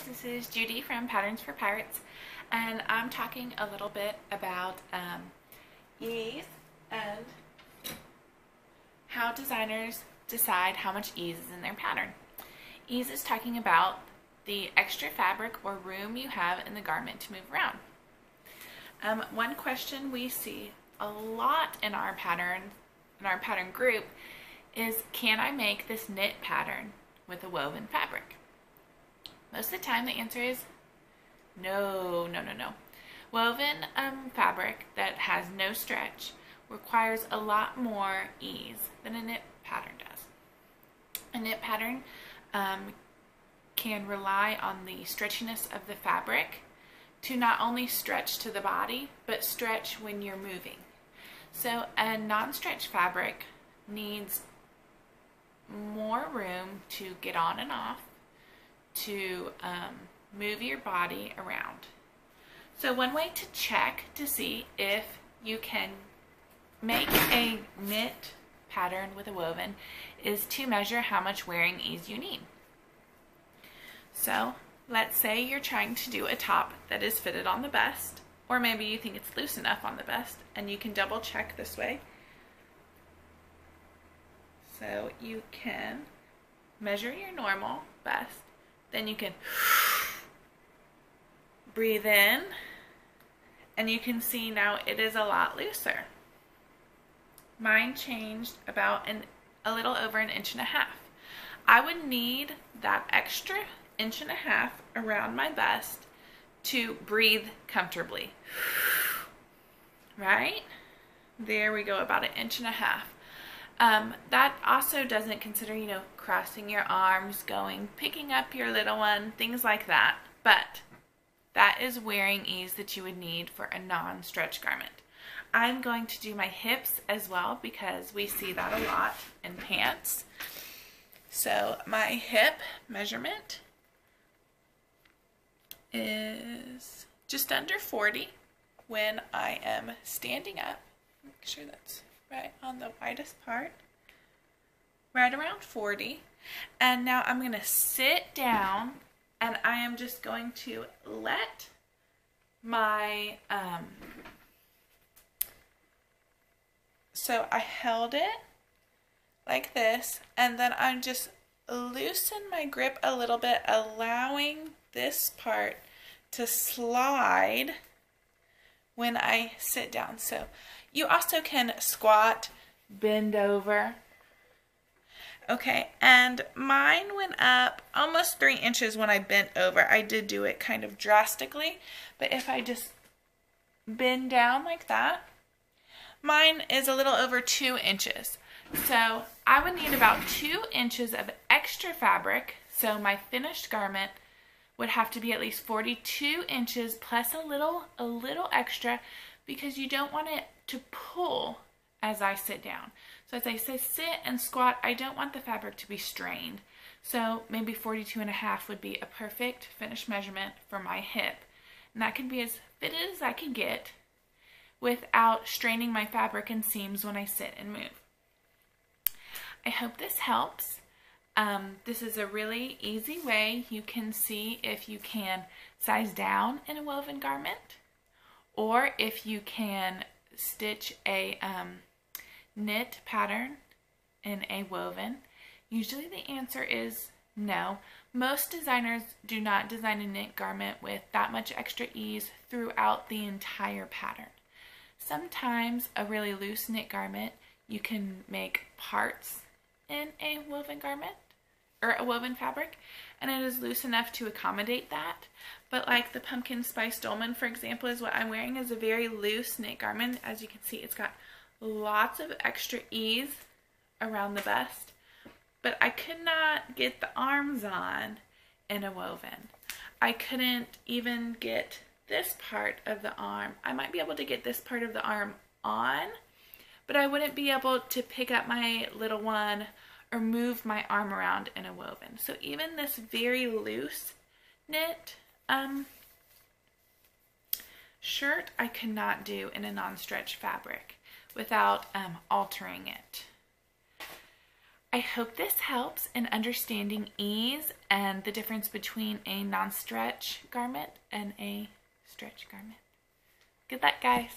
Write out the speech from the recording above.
this is Judy from Patterns for Pirates, and I'm talking a little bit about ease and how designers decide how much ease is in their pattern. Ease is talking about the extra fabric or room you have in the garment to move around. One question we see a lot in our pattern group is, can I make this knit pattern with a woven fabric? Most of the time the answer is no. Woven fabric that has no stretch requires a lot more ease than a knit pattern does. A knit pattern can rely on the stretchiness of the fabric to not only stretch to the body, but stretch when you're moving. So a non-stretch fabric needs more room to get on and off, to move your body around. So one way to check to see if you can make a knit pattern with a woven is to measure how much wearing ease you need. So let's say you're trying to do a top that is fitted on the bust, or maybe you think it's loose enough on the bust, and you can double check this way. So you can measure your normal bust, then you can breathe in, and you can see now it is a lot looser. Mine changed about a little over 1.5 inches. I would need that extra 1.5 inches around my bust to breathe comfortably. Right? There we go, about 1.5 inches. That also doesn't consider, crossing your arms, picking up your little one, things like that. But that is wearing ease that you would need for a non-stretch garment. I'm going to do my hips as well because we see that a lot in pants. So my hip measurement is just under 40 when I am standing up. Make sure that's right on the widest part, right around 40. And now I'm going to sit down, and I am just going to let my, so I held it like this, and then I'm just loosen my grip a little bit, allowing this part to slide when I sit down. So you also can squat, bend over. Okay, and mine went up almost 3 inches when I bent over. I did do it kind of drastically, but if I just bend down like that, mine is a little over 2 inches. So I would need about 2 inches of extra fabric, so my finished garment would have to be at least 42 inches plus a little extra, because you don't want it to pull as I sit down. So as I say sit and squat, I don't want the fabric to be strained. So maybe 42.5 would be a perfect finished measurement for my hip. And that can be as fitted as I can get without straining my fabric and seams when I sit and move. I hope this helps. This is a really easy way you can see if you can size down in a woven garment, or if you can stitch a knit pattern in a woven. Usually the answer is no. Most designers do not design a knit garment with that much extra ease throughout the entire pattern. Sometimes a really loose knit garment, you can make parts in a woven garment or a woven fabric, and it is loose enough to accommodate that. But like the pumpkin spice dolman, for example, is what I'm wearing, is a very loose knit garment. As you can see, it's got lots of extra ease around the bust, but I could not get the arms on in a woven. I couldn't even get this part of the arm. I might be able to get this part of the arm on, but I wouldn't be able to pick up my little one or move my arm around in a woven. So even this very loose knit shirt I could not do in a non-stretch fabric without altering it. I hope this helps in understanding ease and the difference between a non-stretch garment and a stretch garment. Good luck, guys.